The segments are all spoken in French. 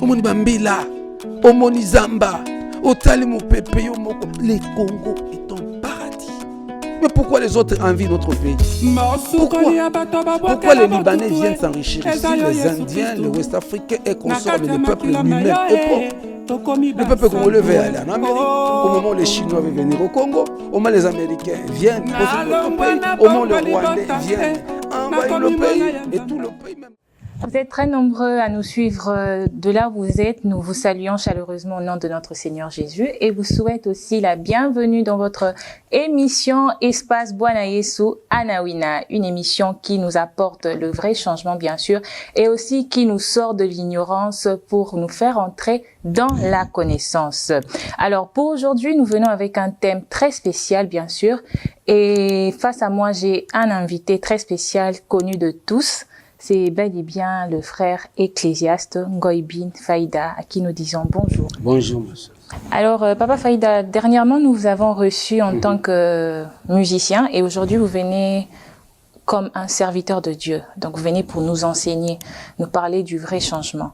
Omoni Bambila, Omoni Zamba, Otali Mopepe, Yomoko. Le Congo est un paradis. Mais pourquoi les autres envient notre pays? Pourquoi les Libanais viennent s'enrichir ici, les Indiens, les Ouest-Africains et consorts, mais le peuple lui-même est pauvre? Le peuple congolais veut aller en Amérique. Au moment où les Chinois veulent venir au Congo, au moment où les Américains viennent profiter de notre pays, au moment où les Rwandais viennent envahir le pays et tout le pays même. Vous êtes très nombreux à nous suivre de là où vous êtes. Nous vous saluons chaleureusement au nom de notre Seigneur Jésus et vous souhaite aussi la bienvenue dans votre émission Espace Bwana Yesu Anawina, une émission qui nous apporte le vrai changement bien sûr et aussi qui nous sort de l'ignorance pour nous faire entrer dans la connaissance. Alors pour aujourd'hui, nous venons avec un thème très spécial bien sûr et face à moi, j'ai un invité très spécial connu de tous. C'est bel et bien le frère ecclésiaste Ngoïbin Faïda, à qui nous disons bonjour. Bonjour, monsieur. Alors, Papa Faïda, dernièrement, nous vous avons reçu en tant que musicien et aujourd'hui, vous venez comme un serviteur de Dieu. Donc, vous venez pour nous enseigner, nous parler du vrai changement.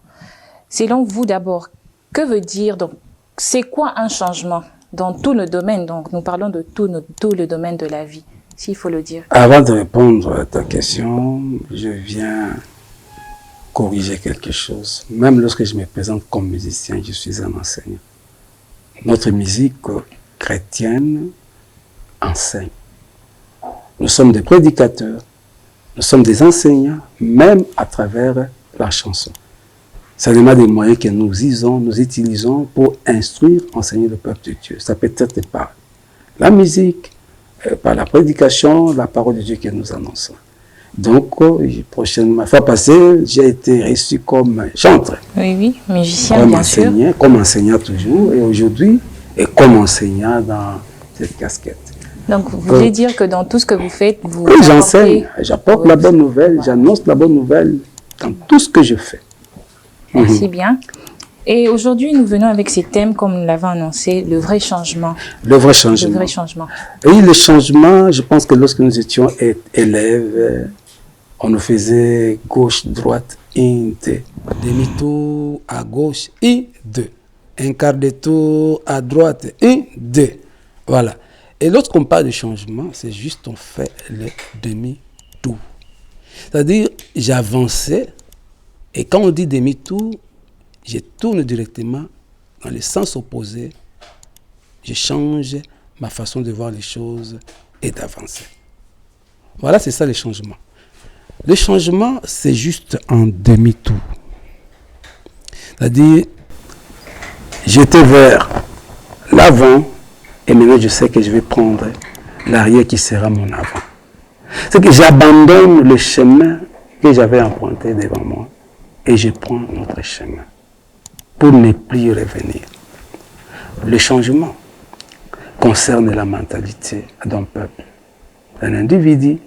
Selon vous, d'abord, que veut dire, donc, c'est quoi un changement dans tout le domaine? Donc, nous parlons de tout le domaine de la vie. S'il faut le dire. Avant de répondre à ta question, je viens corriger quelque chose. Même lorsque je me présente comme musicien, je suis un enseignant. Notre musique chrétienne enseigne. Nous sommes des prédicateurs, nous sommes des enseignants, même à travers la chanson. C'est des moyens que nous utilisons pour instruire, enseigner le peuple de Dieu. Ça peut être par la musique, par la prédication, la parole de Dieu que nous annonçons. Donc, prochainement, fois passée, j'ai été reçu comme chanteur. Oui, musicien, bien sûr. Comme enseignant toujours, et aujourd'hui, et comme enseignant dans cette casquette. Donc, vous voulez dire que dans tout ce que vous faites, vous... Oui, j'enseigne, j'apporte la bonne nouvelle, j'annonce la bonne nouvelle dans tout ce que je fais. Merci bien. Et aujourd'hui, nous venons avec ces thèmes, comme nous l'avons annoncé, le vrai changement. Le vrai changement. Le vrai changement. Et le changement, je pense que lorsque nous étions élèves, on nous faisait gauche, droite, 1, 2. Demi-tour à gauche, 1, 2. Un quart de tour à droite, 1, 2. Voilà. Et lorsqu'on parle de changement, c'est juste on fait le demi-tour. C'est-à-dire, j'avançais, et quand on dit demi-tour, je tourne directement dans le sens opposé, je change ma façon de voir les choses et d'avancer. Voilà, c'est ça le changement. Le changement, c'est juste un demi-tour. C'est-à-dire, j'étais vers l'avant et maintenant je sais que je vais prendre l'arrière qui sera mon avant. C'est que j'abandonne le chemin que j'avais emprunté devant moi et je prends notre chemin pour ne plus revenir. Le changement concerne la mentalité d'un peuple, d'un individu,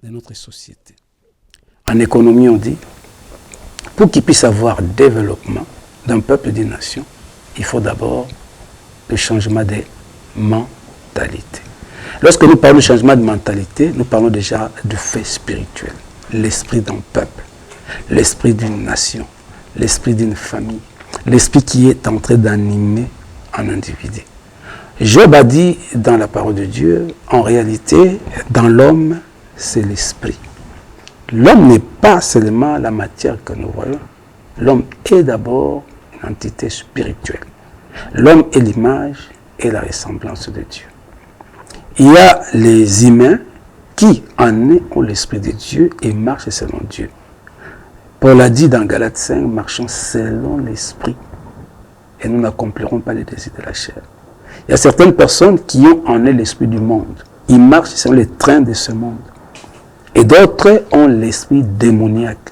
de notre société. En économie, on dit, pour qu'il puisse avoir développement d'un peuple, d'une nation, il faut d'abord le changement des mentalités. Lorsque nous parlons de changement de mentalité, nous parlons déjà du fait spirituel, l'esprit d'un peuple, l'esprit d'une nation, l'esprit d'une famille, l'esprit qui est en train d'animer un individu. Job a dit dans la parole de Dieu, en réalité, dans l'homme, c'est l'esprit. L'homme n'est pas seulement la matière que nous voyons. L'homme est d'abord une entité spirituelle. L'homme est l'image et la ressemblance de Dieu. Il y a les humains qui, en eux, ont l'esprit de Dieu et marchent selon Dieu. Paul a dit dans Galates 5, marchons selon l'esprit et nous n'accomplirons pas les désirs de la chair. Il y a certaines personnes qui ont en eux l'esprit du monde. Ils marchent selon les trains de ce monde. Et d'autres ont l'esprit démoniaque.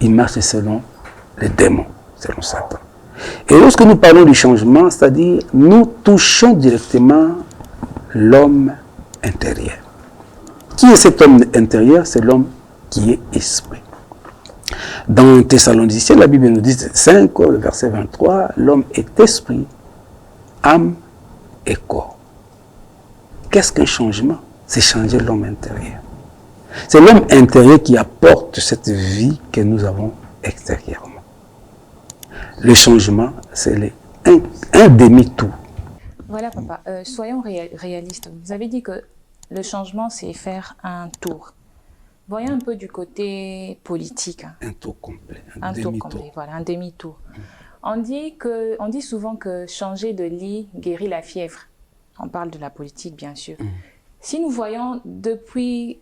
Ils marchent selon les démons, selon Satan. Et lorsque nous parlons du changement, c'est-à-dire nous touchons directement l'homme intérieur. Qui est cet homme intérieur? C'est l'homme qui est esprit. Dans Thessaloniciens, la Bible nous dit 5, le verset 23, l'homme est esprit, âme et corps. Qu'est-ce qu'un changement? C'est changer l'homme intérieur. C'est l'homme intérieur qui apporte cette vie que nous avons extérieurement. Le changement, c'est un demi-tour. Voilà, papa. Soyons réalistes. Vous avez dit que le changement, c'est faire un tour. Voyons un peu du côté politique. Hein. Un tour complet, un tour complet, voilà, un demi-tour. On dit souvent que changer de lit guérit la fièvre. On parle de la politique, bien sûr. Si nous voyons depuis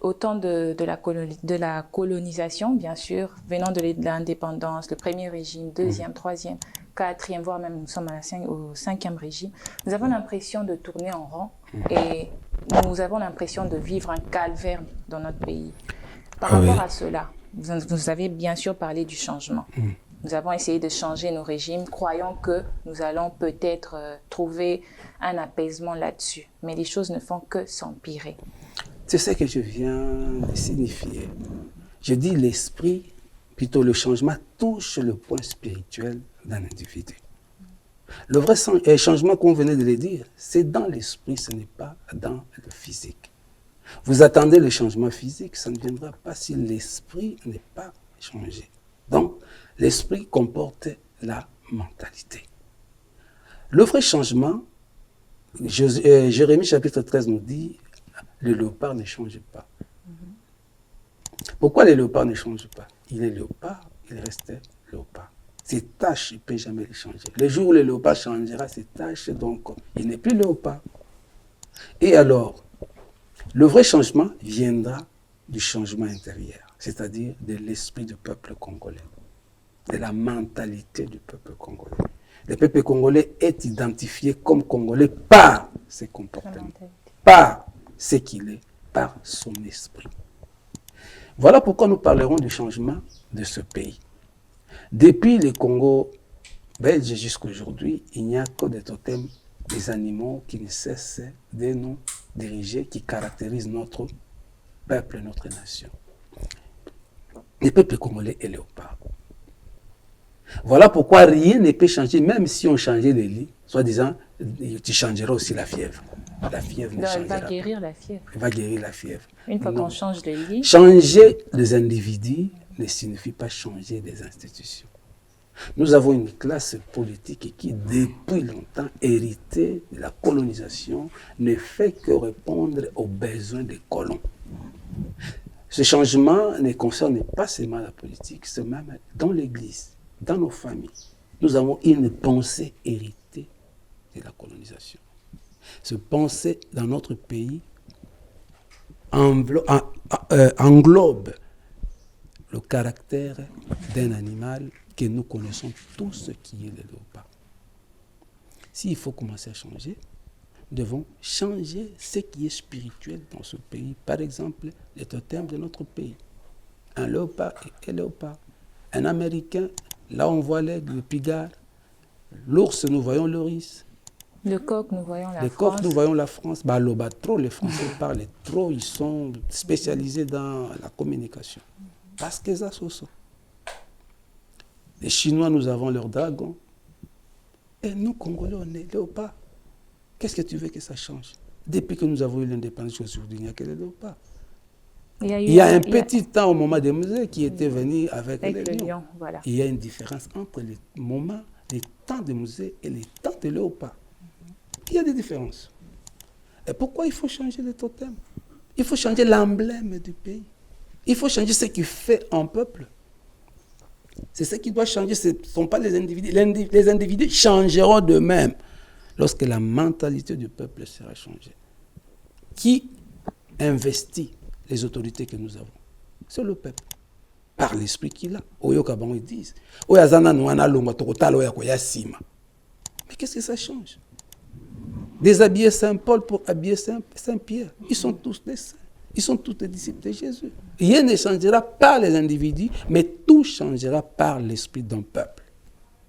au temps de la colonisation, bien sûr, venant de l'indépendance, le premier régime, deuxième, troisième, quatrième, voire même nous sommes au cinquième régime, nous avons l'impression de tourner en rond et nous avons l'impression de vivre un calvaire dans notre pays. Par rapport à cela, vous avez bien sûr parlé du changement. Nous avons essayé de changer nos régimes, croyant que nous allons peut-être trouver un apaisement là-dessus. Mais les choses ne font que s'empirer. C'est ce que je viens de signifier. Je dis l'esprit, plutôt le changement, touche le point spirituel d'un individu. Le vrai changement qu'on venait de le dire, c'est dans l'esprit, ce n'est pas dans le physique. Vous attendez le changement physique, ça ne viendra pas si l'esprit n'est pas changé. Donc, l'esprit comporte la mentalité. Le vrai changement, Jérémie chapitre 13 nous dit, le léopard ne change pas. Pourquoi le léopard ne change pas? Il est léopard, il reste léopard. Ses tâches, il ne peut jamais les changer. Le jour où le léopard changera ses tâches, donc il n'est plus léopard. Et alors, le vrai changement viendra du changement intérieur, c'est-à-dire de l'esprit du peuple congolais, de la mentalité du peuple congolais. Le peuple congolais est identifié comme congolais par ses comportements, par ce qu'il est, par son esprit. Voilà pourquoi nous parlerons du changement de ce pays. Depuis le Congo belge jusqu'à aujourd'hui, il n'y a que des totems, des animaux qui ne cessent de nous diriger, qui caractérisent notre peuple, notre nation. Le peuple congolais est léopard. Voilà pourquoi rien ne peut changer, même si on changeait de lit, soi-disant, tu changeras aussi la fièvre. La fièvre ne changera pas. Elle va guérir la fièvre. Elle va guérir la fièvre. Une fois qu'on change de lit. Changer les individus ne signifie pas changer des institutions. Nous avons une classe politique qui, depuis longtemps, héritée de la colonisation, ne fait que répondre aux besoins des colons. Ce changement ne concerne pas seulement la politique, c'est même dans l'Église, dans nos familles. Nous avons une pensée héritée de la colonisation. Cette pensée dans notre pays englobe le caractère d'un animal que nous connaissons tous, ce qui est le léopard. S'il faut commencer à changer, nous devons changer ce qui est spirituel dans ce pays. Par exemple, les totems de notre pays. Un léopard est léopard. Un Américain, là on voit l'aigle, le pigard. L'ours, nous voyons l'oryx. Le coq, nous voyons la France. Le coq, nous voyons la France. Bah, l'obatro, les Français parlent trop, ils sont spécialisés dans la communication. Parce que ça, c'est ça. Les Chinois, nous avons leur dragon. Et nous, Congolais, on est léopard. Qu'est-ce que tu veux que ça change? Depuis que nous avons eu l'indépendance aujourd'hui, il n'y a que les léopards. Il y a un petit temps au moment des musées qui était venu avec les lions. Voilà. Il y a une différence entre les moments, les temps des musées et les temps des léopards. Il y a des différences. Et pourquoi il faut changer le totem? Il faut changer l'emblème du pays. Il faut changer ce qui fait un peuple. C'est ce qui doit changer, ce ne sont pas les individus. Les individus changeront d'eux-mêmes lorsque la mentalité du peuple sera changée. Qui investit les autorités que nous avons? C'est le peuple. Par l'esprit qu'il a. Ils disent. Mais qu'est-ce que ça change? Déshabiller Saint-Paul pour habiller Saint-Pierre. Ils sont tous des saints. Ils sont tous des disciples de Jésus. Rien ne changera par les individus, mais tout changera par l'esprit d'un peuple.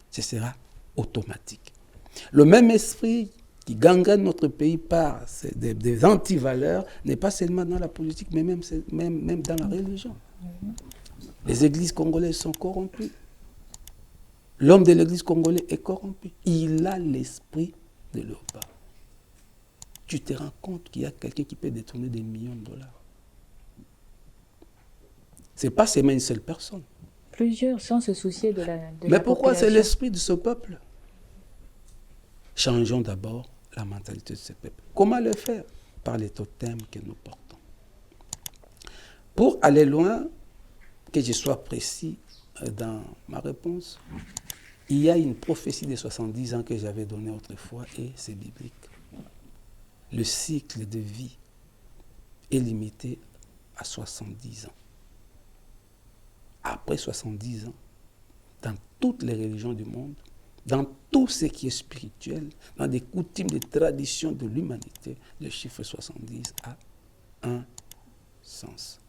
Ce sera automatique. Le même esprit qui gangrène notre pays par des antivaleurs n'est pas seulement dans la politique, mais même dans la religion. Les églises congolaises sont corrompues. L'homme de l'église congolaise est corrompu. Il a l'esprit de léopard. Tu te rends compte qu'il y a quelqu'un qui peut détourner des millions de dollars. Ce n'est pas seulement une seule personne. Plusieurs sans se soucier de la Mais pourquoi c'est population. l'esprit de ce peuple? Changeons d'abord la mentalité de ce peuple. Comment le faire? Par les totems que nous portons. Pour aller loin, que je sois précis dans ma réponse, il y a une prophétie de 70 ans que j'avais donnée autrefois et c'est biblique. Le cycle de vie est limité à 70 ans. Après 70 ans, dans toutes les religions du monde, dans tout ce qui est spirituel, dans des coutumes, des traditions de l'humanité, le chiffre 70 a un sens.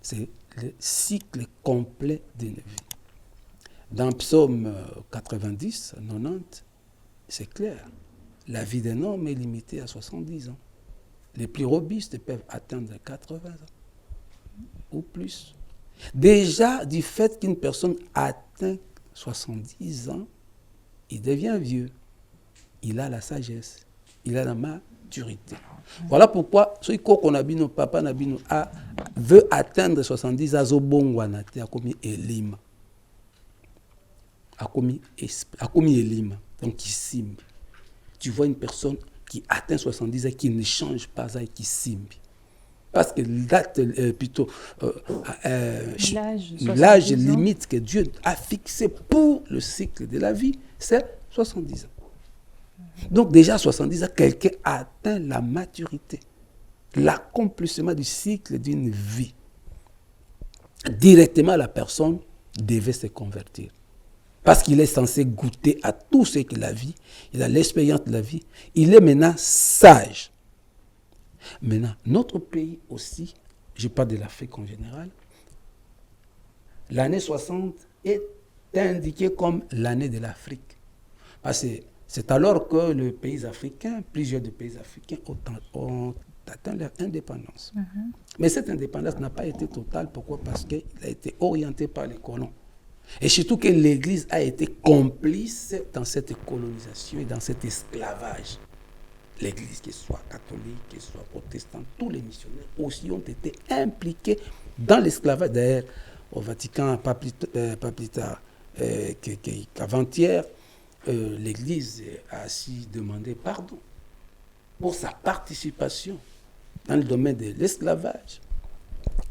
C'est le cycle complet d'une vie. Dans Psaume 90, 90, c'est clair. La vie d'un homme est limitée à 70 ans. Les plus robustes peuvent atteindre 80 ans ou plus. Déjà, du fait qu'une personne atteint 70 ans, il devient vieux. Il a la sagesse. Il a la maturité. Voilà pourquoi, ce qu'on a nos papa veut atteindre 70 ans, a commis Elim. A commis Elim. Donc, il cime. Tu vois une personne qui atteint 70 ans, qui ne change pas et qui cime. Parce que l'âge limite que Dieu a fixé pour le cycle de la vie, c'est 70 ans. Donc déjà à 70 ans, quelqu'un a atteint la maturité, l'accomplissement du cycle d'une vie. Directement, la personne devait se convertir. Parce qu'il est censé goûter à tout ce que la vie, il a l'expérience de la vie, il est maintenant sage. Maintenant, notre pays aussi, je parle de l'Afrique en général, l'année 60 est indiquée comme l'année de l'Afrique. Parce que c'est alors que les pays africains, plusieurs des pays africains ont atteint leur indépendance. Mais cette indépendance n'a pas été totale. Pourquoi? Parce qu'elle a été orientée par les colons. Et surtout que l'Église a été complice dans cette colonisation et dans cet esclavage. L'Église, qu'elle soit catholique, qu'elle soit protestante, tous les missionnaires aussi ont été impliqués dans l'esclavage. D'ailleurs, au Vatican, pas plus tard qu'avant-hier, l'Église a aussi demandé pardon pour sa participation dans le domaine de l'esclavage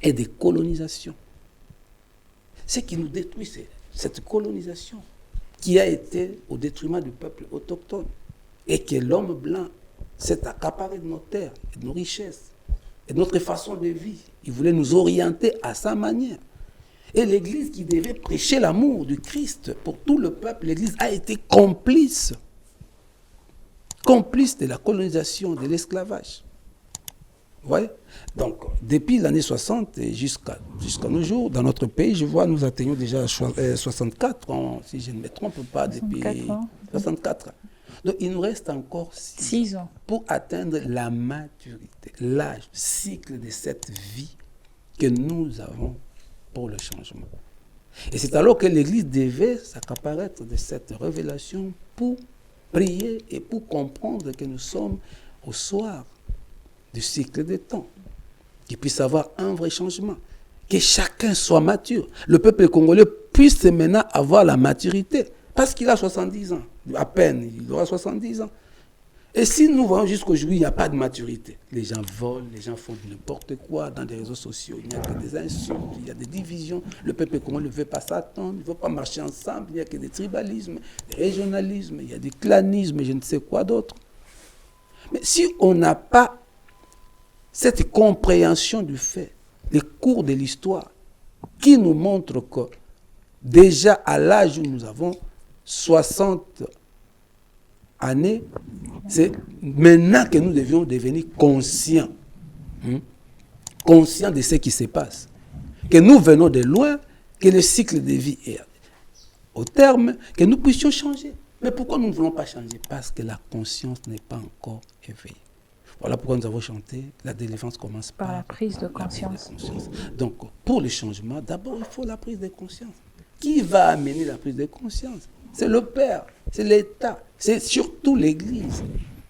et des colonisations. Ce qui nous détruit, c'est cette colonisation qui a été au détriment du peuple autochtone et que l'homme blanc s'est accaparé de nos terres, de nos richesses et de notre façon de vivre. Il voulait nous orienter à sa manière. Et l'Église qui devait prêcher l'amour du Christ pour tout le peuple, l'Église a été complice de la colonisation, de l'esclavage. Vous voyez? Donc, depuis l'année 60 jusqu'à nos jours, dans notre pays, je vois, nous atteignons déjà 64 ans, si je ne me trompe pas, depuis 64 ans. Donc, il nous reste encore 6 ans pour atteindre la maturité, l'âge, le cycle de cette vie que nous avons pour le changement. Et c'est alors que l'Église devait s'accaparer de cette révélation pour prier et pour comprendre que nous sommes au soir du cycle des temps, qu'il puisse avoir un vrai changement, que chacun soit mature. Le peuple congolais puisse maintenant avoir la maturité, parce qu'il a 70 ans, à peine, il aura 70 ans. Et si nous voyons jusqu'aujourd'hui, il n'y a pas de maturité. Les gens volent, les gens font n'importe quoi dans les réseaux sociaux, il n'y a que des insultes, il y a des divisions. Le peuple congolais ne veut pas s'attendre, il ne veut pas marcher ensemble, il n'y a que des tribalismes, des régionalismes, il y a du clanisme, je ne sais quoi d'autre. Mais si on n'a pas cette compréhension du fait, les cours de l'histoire, qui nous montrent que déjà à l'âge où nous avons 60 années, c'est maintenant que nous devions devenir conscients, conscients de ce qui se passe, que nous venons de loin, que le cycle de vie est au terme, que nous puissions changer. Mais pourquoi nous ne voulons pas changer? Parce que la conscience n'est pas encore éveillée. Voilà pourquoi nous avons chanté, la délivrance commence par la prise de conscience. Donc, pour le changement, d'abord, il faut la prise de conscience. Qui va amener la prise de conscience? C'est le Père, c'est l'État, c'est surtout l'Église.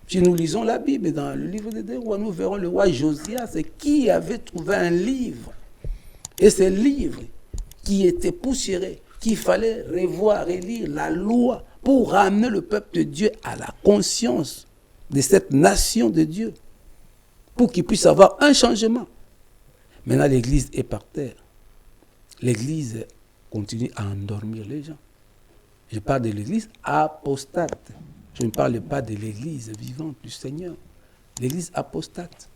Si nous lisons la Bible, dans le livre des rois, nous verrons le roi Josias qui avait trouvé un livre. Et ce livre qui était poussiéreux, qu'il fallait revoir, relire la loi pour ramener le peuple de Dieu à la conscience de cette nation de Dieu, pour qu'il puisse avoir un changement. Maintenant, l'Église est par terre. L'Église continue à endormir les gens. Je parle de l'Église apostate. Je ne parle pas de l'Église vivante du Seigneur. L'Église apostate.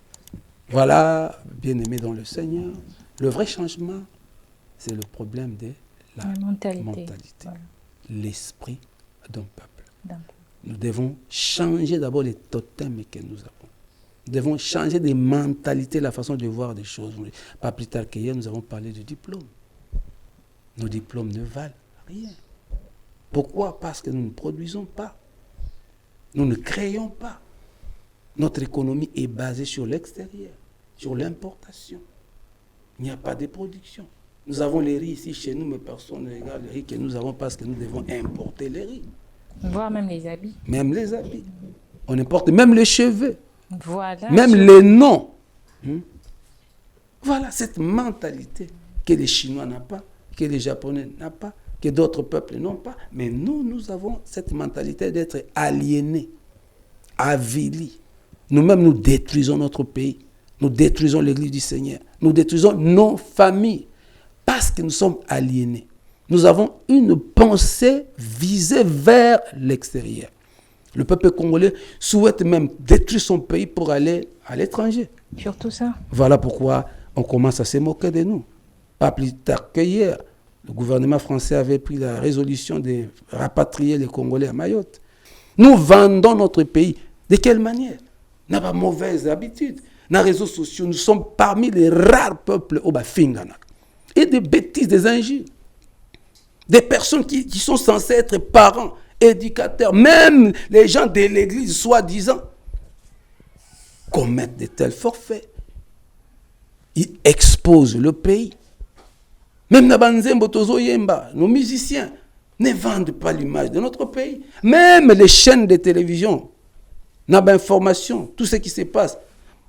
Voilà, bien-aimés dans le Seigneur, le vrai changement, c'est le problème de la mentalité. Voilà. L'esprit d'un peuple. Nous devons changer d'abord les totems que nous avons. Nous devons changer des mentalités, la façon de voir des choses. Pas plus tard qu'hier, nous avons parlé du diplôme. Nos diplômes ne valent rien. Pourquoi? Parce que nous ne produisons pas. Nous ne créons pas. Notre économie est basée sur l'extérieur, sur l'importation. Il n'y a pas de production. Nous avons les riz ici chez nous, mais personne ne regarde les riz que nous avons parce que nous devons importer les riz. Voire même les habits. Même les habits. On importe même les cheveux. Voilà. Même les noms. Voilà cette mentalité que les Chinois n'ont pas, que les Japonais n'ont pas, que d'autres peuples n'ont pas. Mais nous avons cette mentalité d'être aliénés, avilis. Nous-mêmes, nous détruisons notre pays. Nous détruisons l'Église du Seigneur. Nous détruisons nos familles parce que nous sommes aliénés. Nous avons une pensée visée vers l'extérieur. Le peuple congolais souhaite même détruire son pays pour aller à l'étranger. Surtout ça. Voilà pourquoi on commence à se moquer de nous. Pas plus tard qu'hier, le gouvernement français avait pris la résolution de rapatrier les Congolais à Mayotte. Nous vendons notre pays. De quelle manière? N'a pas mauvaise habitude. Dans les réseaux sociaux, nous sommes parmi les rares peuples au Bafingana. Et des bêtises, des injures. Des personnes qui sont censées être parents, éducateurs, même les gens de l'église, soi-disant, commettent de tels forfaits. Ils exposent le pays. Même Nabanzembo Tozo Yemba, nos musiciens, ne vendent pas l'image de notre pays. Même les chaînes de télévision, n'ont information, tout ce qui se passe.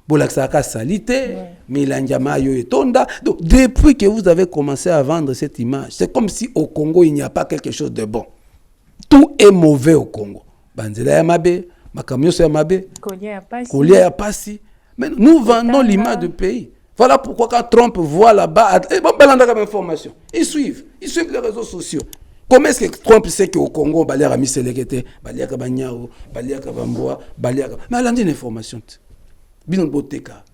Bolaksaka Salité, Milanjama Yoetonda. Donc, depuis que vous avez commencé à vendre cette image, c'est comme si au Congo, il n'y a pas quelque chose de bon. Tout est mauvais au Congo. Banzela Yamabe, Makamyoso Yamabe, Kolia Yapasi. Mais nous vendons l'image du pays. Voilà pourquoi quand Trump voit là-bas, information. Ils suivent les réseaux sociaux. Comment est-ce que Trump sait qu'au Congo, il y a mis Selekete, il y a Kabanyao, il y a Kabamboa, il y a... Mais il a dit une information. Binon Boteka.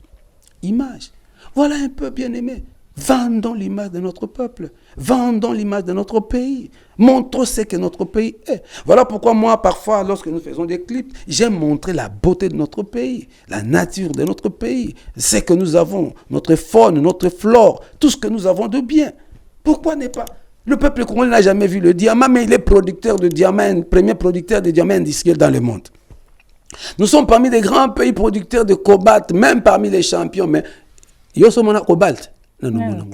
Image. Voilà un peu bien aimé. Vendons l'image de notre peuple. Vendons l'image de notre pays. Montrons ce que notre pays est. Voilà pourquoi moi, parfois, lorsque nous faisons des clips, j'aime montrer la beauté de notre pays, la nature de notre pays, ce que nous avons, notre faune, notre flore, tout ce que nous avons de bien. Pourquoi n'est pas? Le peuple congolais n'a jamais vu le diamant, mais il est producteur de diamants, premier producteur de diamants industriels dans le monde. Nous sommes parmi les grands pays producteurs de cobalt, même parmi les champions, mais yo sommes na cobalt. Non,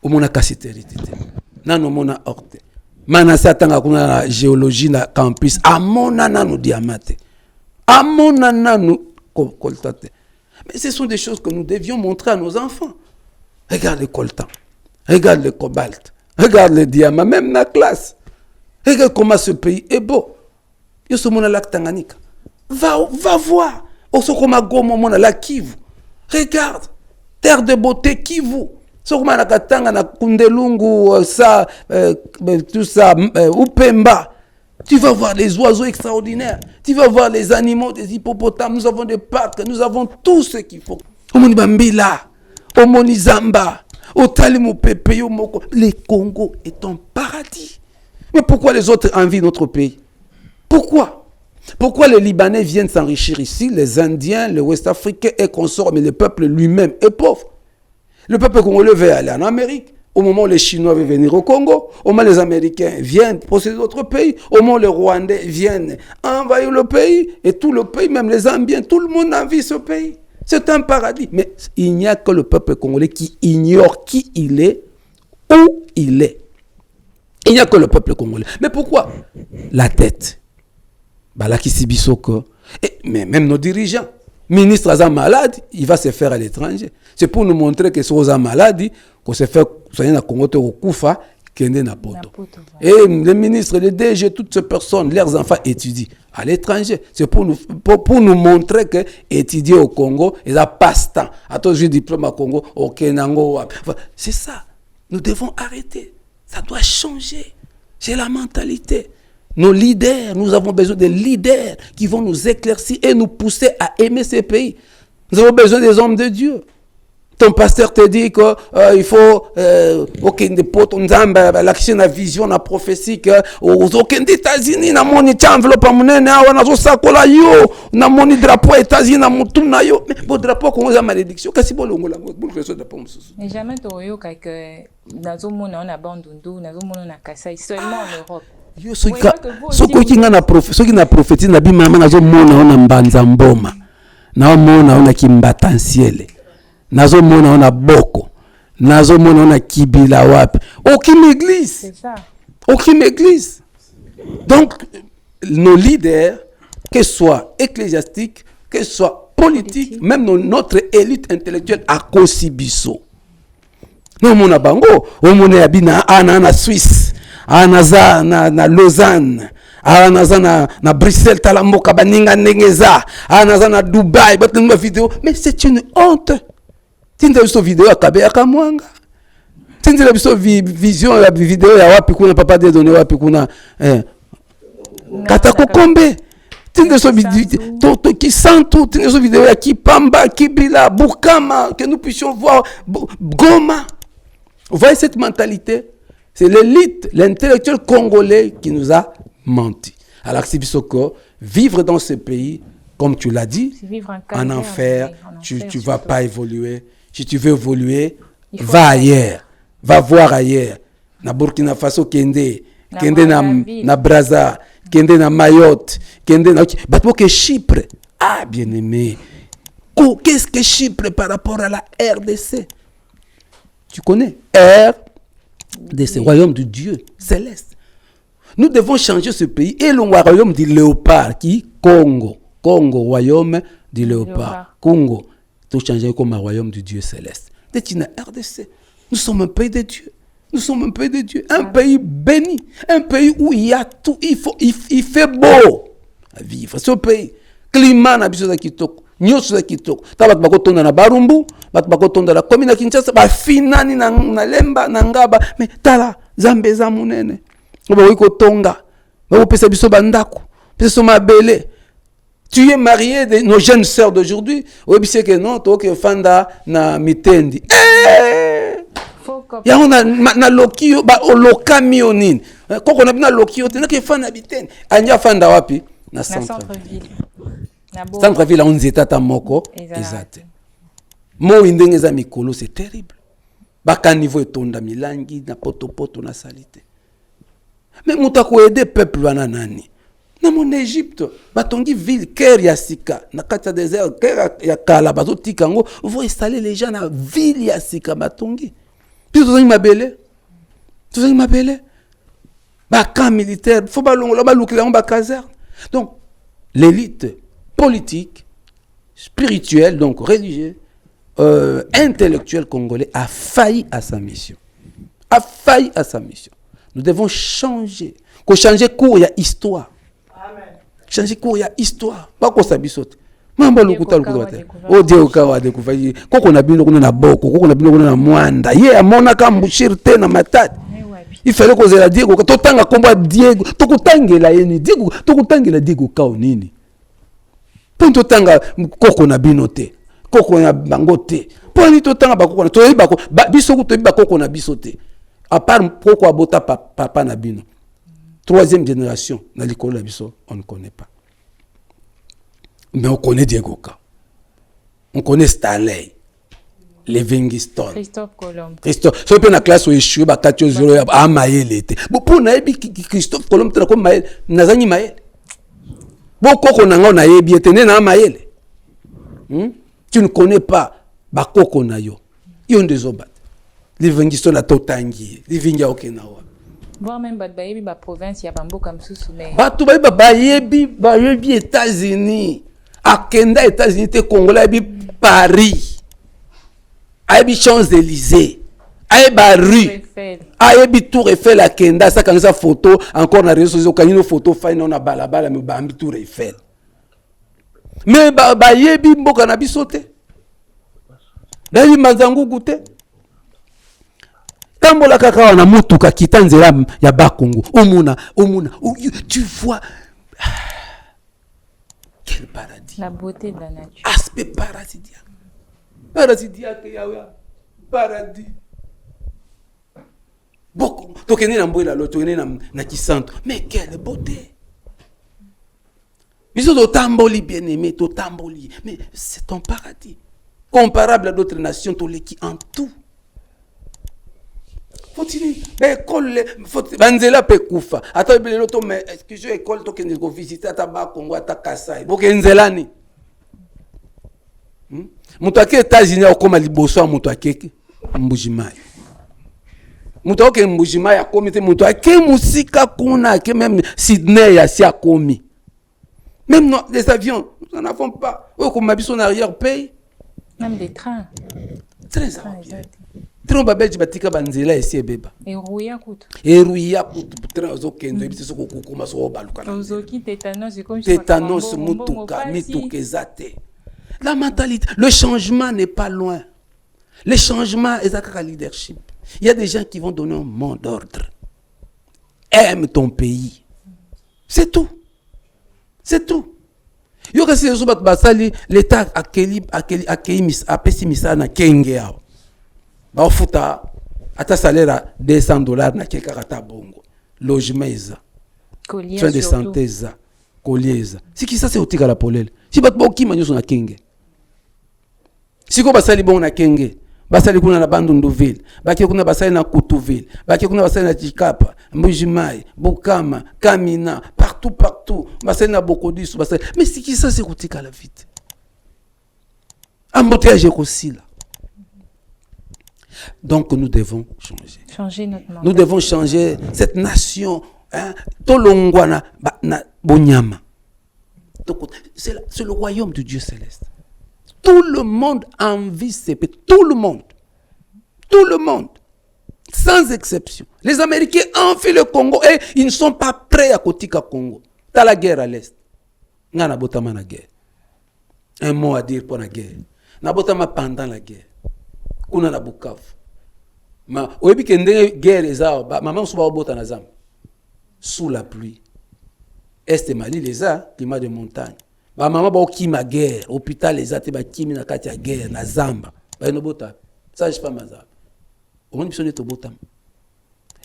on a cassiterité. Non, on a orte. Manasa tanga kuna la géologie na campus. Amona nanu diamate. Amona nanu coltate. Mais ce sont des choses que nous devions montrer à nos enfants. Regarde le coltan. Regarde le cobalt. Regarde le diamant. Même dans la classe. Regarde comment ce pays est beau. Yo sommes na lac Tanganyika. Va voir. Osokoma gomo mona la Kivu. Regarde. Terre de beauté Kivu. Sokoma na Katanga na Kundelungu ça tout ça Upemba. Tu vas voir les oiseaux extraordinaires. Tu vas voir les animaux, des hippopotames. Nous avons des parcs. Nous avons tout ce qu'il faut. Omoni Bambila, Omoni Zamba, Otalimu Pepe, Yomoko. Le Congo est un paradis. Mais pourquoi les autres envient notre pays? Pourquoi? Pourquoi les Libanais viennent s'enrichir ici, les Indiens, les Ouest-Africains et consorts, mais le peuple lui-même est pauvre? Le peuple congolais veut aller en Amérique. Au moment où les Chinois veulent venir au Congo, au moment où les Américains viennent posséder d'autres pays, au moment où les Rwandais viennent envahir le pays, et tout le pays, même les Zambiens, tout le monde envie ce pays. C'est un paradis. Mais il n'y a que le peuple congolais qui ignore qui il est, où il est. Il n'y a que le peuple congolais. Mais pourquoi? La tête. Mais même nos dirigeants, Ministre aza malade, il va se faire à l'étranger. C'est pour nous montrer que si on est malade, qu'on se fait soigner na Congo te okufa kende na poto. Et les ministres, les DG, toutes ces personnes, leurs enfants étudient à l'étranger. C'est pour nous montrer que étudier au Congo, ils ont passe-temps. À toi, j'ai diplôme au Congo, au Kenango. C'est ça. Nous devons arrêter. Ça doit changer. C'est la mentalité. Nos leaders, nous avons besoin de leaders qui vont nous éclaircir et nous pousser à aimer ces pays. Nous avons besoin des hommes de Dieu. Ton pasteur te dit qu'il faut aucun des potes, l'action, la vision, la prophétie, aucun des États-Unis, na moni enveloppe monene, na zo sakola yo, na moni drapeau États-Unis, na mutuna yo. Mais bon drapeau qu'on a malédiction, kasi bolongo la bon que drapeau mususu. Mais jamais toyo que nazo mona on a bandundu, nazo mona na Kasai seulement en Europe. Yo soki nga na prophétie na bimama nazo mona on mbanza mboma. Na mona on kimbatansiele. Nazo mona on boko. Nazo mona on kibila wapi. Aucune église. C'est ça. Aucune église. Donc nos leaders, que ce soit ecclésiastiques, que ce soit politiques, même notre élite intellectuelle a kosibiso. Non mona bango, o mona yabina ana Suisse. Anaza na Lausanne, anaza na Bruxelles talamboka baninga ndengeza, anaza na Dubaï batunga vidéo, mais c'est une honte. Tinda biso vidéo akabe akamwanga. Tinda biso vision ya vidéo ya wapi kuna papa de donner wapi kuna katako kombe. Tinda biso vidéo to qui sent tout, tinda biso vidéo ya Kipamba, Kibila, Bukama, que nous puissions voir Goma. Vous voyez cette mentalité? C'est l'élite, l'intellectuel congolais qui nous a menti. Alors, c'est Bissoko, vivre dans ce pays, comme tu l'as dit, en enfer, tu ne vas pas évoluer. Si tu veux évoluer, va ailleurs. Va voir ailleurs. Na Burkina Faso, Kende na Brazza, Kende na Mayotte, Kende na... Bateau que Chypre. Ah, bien-aimé. Qu'est-ce que Chypre par rapport à la RDC? Tu connais de ce royaume de Dieu céleste. Nous devons changer ce pays et le royaume du léopard qui Congo, royaume du léopard. Congo, tout changer comme un royaume du Dieu céleste. Détina RDC. Nous sommes un pays de Dieu. Nous sommes un pays de Dieu, un pays béni, un pays où il y a tout, il fait beau à vivre. Ce pays, climat na biso za kitoko. Nyoso za kitoko. Tabat bakotonda na Barumbu, bat bakotonda la commune ya Kinshasa, ba finani na Lemba na Ngaba, mais tala zambeza munene. Ba wiko tonga. Ba pesa biso bandako, pesa mabele. Tu es marié de nos jeunes sœurs d'aujourd'hui, ou bien que non, toi que fanda na mitendi. Ya on a na lokio ba oloka mionine. Koko na bina lokio te na ke fanda bitendi. Anya fanda wapi? Na centre-ville. Centre-ville on zeta moko ezate. Mo indenge za mikolo c'est terrible. Baka niveau etonda milangi na poto na salite. Mais mutako aider peuple wana nani? Na mon Égypte, batongi ville cœur ya sika, na kati ya désert cœur ya kala bazo tikango, vous installer les gens na ville ya sika batongi. Puis vous avez mabele. Baka militaire, faut balongo ba lukila ba caserne. Donc l'élite politique, spirituelle, donc religieuse, intellectuelle congolais a failli à sa mission. Nous devons changer. Qu'on change cours, il y a histoire. Changer cours, il y a histoire. Pas qu'on s'abisote. Mamba lukuta. O Dieu kawa découvrir. Koko na bino kuna na boko, koko na bino kuna na mwanda. Ye amona ka mbushir te na matati. Il fallait qu'on zela Diego, totanga komba Diego, tokutangela yeni Diego, tokutangela Diego kao nini. Ponto tanga koko na bino te. Koko na bango te. Poni totanga bakoko na toyi bako biso kutoyi bakoko na biso te. À part pourquoi bota papa na bino. Troisième génération na likolo na biso, on ne connaît pas. Mais on connaît Diego Ka. On connaît Stanley. Livingstone. Christophe Colomb. Christophe. So pe na classe o échoué ba 4-0 a maïle te. Bo pour na ebi Christophe Colomb te na ko maïle, nazangi maïle. Bo koko na ngo na yebi etene na maïle. Tu ne connais pas ba koko na yo. Yo ndezobat. Livingstone a totangi, Livinga okenawa. Voir même bayebi ba province ya bamboka msusu mais. Ba to ba yebi États-Unis. Akenda États-Unis te Congolais abi Paris. Abi Champs-Élysées. Aïba rue. Aïbi Tour Eiffel Akenda ça quand ça photo encore na réseaux sociaux quand une photo faille on a balabala mais ba Tour Eiffel. Mais ba yebi mboka na bisote. Dayi mazangu goûter. Tambola kaka wana mutuka kita nzela ya Bakongo. Omuna. Tu vois quel paradis. La beauté de la nature. Aspect parasidiaque. Parasidiaque yawa. Paradis. Beaucoup. Tokene na mbola lo tokene na kisanto. Mais quelle beauté. Biso to tamboli bien aimé, to tamboli. Mais c'est ton paradis. Comparable à d'autres nations, to les qui en tout. Faut-il école banzela pe kufa ata bilelo to mais est-ce que je école to kende ko visiter ata ba Congo ata Kasai boke nzelani mutu ake États-Unis akoma liboso ya mutu akeke mbujimai mutu ake mbujimai akomi te mutu ake musika kuna ake même Sydney ya si akomi même non, les avions nous n'en avons pas comme mabiso na arrière pays même des trains très bien. Tromba belge batika banzela esi ebeba. Eruya kutu train ozokendo ebisi soko kokoma so baluka. Ozoki tétanos comme tétanos mutuka mituka ezate. La mentalité, le changement n'est pas loin. Le changement est à leadership. Il y a des gens qui vont donner un mot d'ordre. Aime ton pays. C'est tout. C'est tout. Yo kasi zo bat basali l'état akeli pessimisana na kenge yao. Ba futa ata salaire à $200 na keka kata bongo. Logement eza. Soins de santé eza. Collier eza. Si qui ça c'est otika la polele. Si bat bo ki manyo na kenge. Si ko basali bon na kenge. Basali kuna na Bandundu-ville, baki kuna basali na Kutu-ville, baki kuna basali na Chikapa, Mbujimai, Bukama, Kamina, partout, basali na Bokodis, basali. Mais c'est qui ça c'est kutika la vite. Embouteillage aussi là. Donc nous devons changer. Changer notre mentalité. Nous devons changer cette nation, hein, Tolongwana na Bonyama. C'est le royaume de Dieu céleste. Tout le monde envie ces pays. Tout le monde. Sans exception. Les Américains envient le Congo et ils ne sont pas prêts à Kotika Congo. T'as la guerre à l'Est. N'a botama la guerre. Un mot à dire pour la guerre. N'a botama pendant la guerre. Kuna na Bukavu. Ma oyebi kende guerre ezao. Maman souba obota na zam. Sous la pluie. Est Mali les a, climat de montagne. Ba maman ba okima guerre, hôpital les ate ba kimi na kati ya guerre na zamba. Ba no bota. Ça je pas maza. Au moins bisone to bota.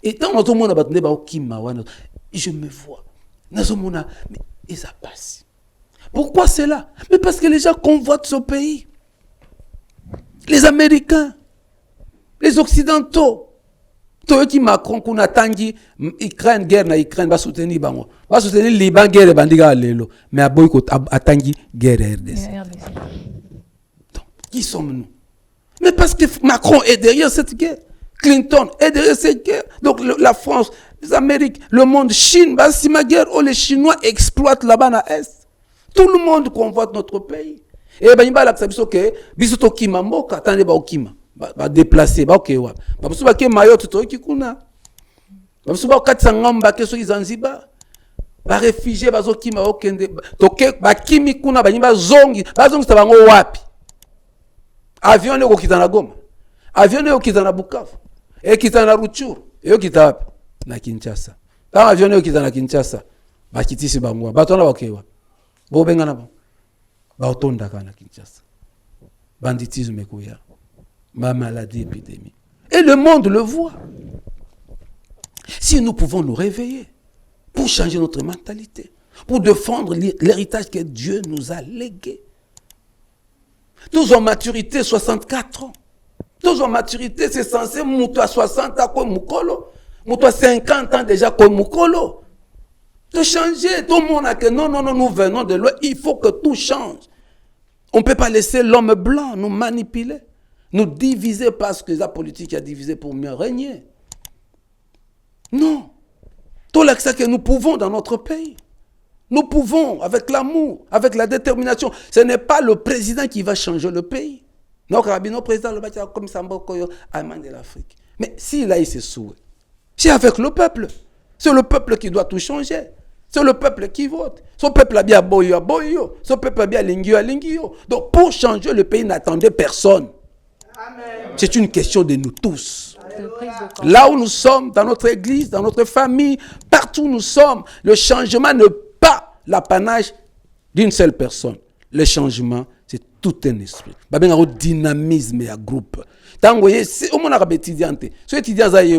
Et tant on mona ba tende ba okima wana, je me vois. Nazo mona mais et ça passe. Pourquoi c'est là? Mais parce que les gens convoitent ce pays. Les Américains, les Occidentaux. Toyoki Macron kuna tangi Ukraine guerre na Ukraine ba soutenir bango. Ba soutenir Liban guerre bandiga lelo. Mais aboy ko atangi guerre RDC. Donc, qui sommes-nous? Mais parce que Macron est derrière cette guerre. Clinton est derrière cette guerre. Donc la France, les Amériques, le monde, Chine, bah si ma guerre, oh les Chinois exploitent là-bas à l'Est. Tout le monde convoite notre pays. Et ben il va l'accepter que bisoto kima mboka attendez ba okima. Ba déplacer ba okewa ba busuba ke Mayotte to kikuna ba busuba katsa ngamba ke so Zanzibar ba réfugié ba zokima okende to ke ba kimi kuna ba nyimba zongi bango wapi avion ne ko kitana Goma avion ne ko kitana Bukavu e kitana Rutshuru e kita wapi na Kinshasa ba avion ne ko kitana Kinshasa ba kitisi bango ba tona ba okewa bo bengana ba otonda kana Kinshasa banditisme koya ma maladie épidémie. Et le monde le voit. Si nous pouvons nous réveiller pour changer notre mentalité, pour défendre l'héritage que Dieu nous a légué. Tous en maturité, 64 ans. Tous en maturité, c'est censé mouton à 60 ans comme Moukolo. Mouton à 50 ans déjà comme Moukolo. De changer, tout le monde a que non, nous venons de loin. Il faut que tout change. On ne peut pas laisser l'homme blanc nous manipuler. Nous diviser parce que la politique a divisé pour mieux régner. Non. Tout l'accès que nous pouvons dans notre pays. Nous pouvons, avec l'amour, avec la détermination. Ce n'est pas le président qui va changer le pays. Notre président, le comme Sambokoyo, Allemagne de l'Afrique. Mais s'il a eu ses souhaits, c'est avec le peuple. C'est le peuple qui doit tout changer. C'est le peuple qui vote. Ce peuple a bien boyo, boyo. Ce peuple a bien lingio, lingio. Donc pour changer le pays, n'attendez personne. Amen. C'est une question de nous tous. Là où nous sommes, dans notre église, dans notre famille, partout où nous sommes, le changement n'est pas l'apanage d'une seule personne. Le changement, c'est tout un esprit. Il y a un dynamisme et un groupe. Tant que vous avez des étudiants, si étudiants ils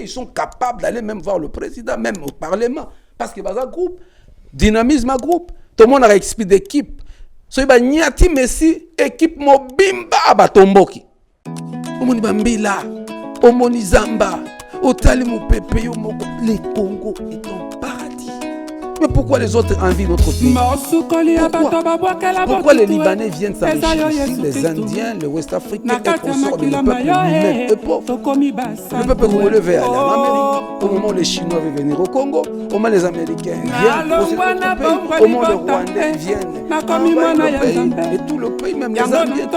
sont capables d'aller même voir le président, même au Parlement. Parce qu'il y a un groupe. Dynamisme à groupe. Tout le monde a expliqué d'équipe. So iba nyati Messi équipe mobimba abatomboki. Omoni bambila, omoni Zamba, otali mopepe yo moko. Le Congo est un paradis. Mais pourquoi les autres envient notre pays? Pourquoi les Libanais viennent s'enrichir ici, les Indiens, les Ouest-Africains, les consorts, mais le peuple lui-même est pauvre. Le peuple congolais veut aller en Amérique. Au moment où les Chinois veulent venir au Congo, au moment où les Américains viennent au pays, au moment où les Rwandais viennent, et tout le pays, même les Indiens,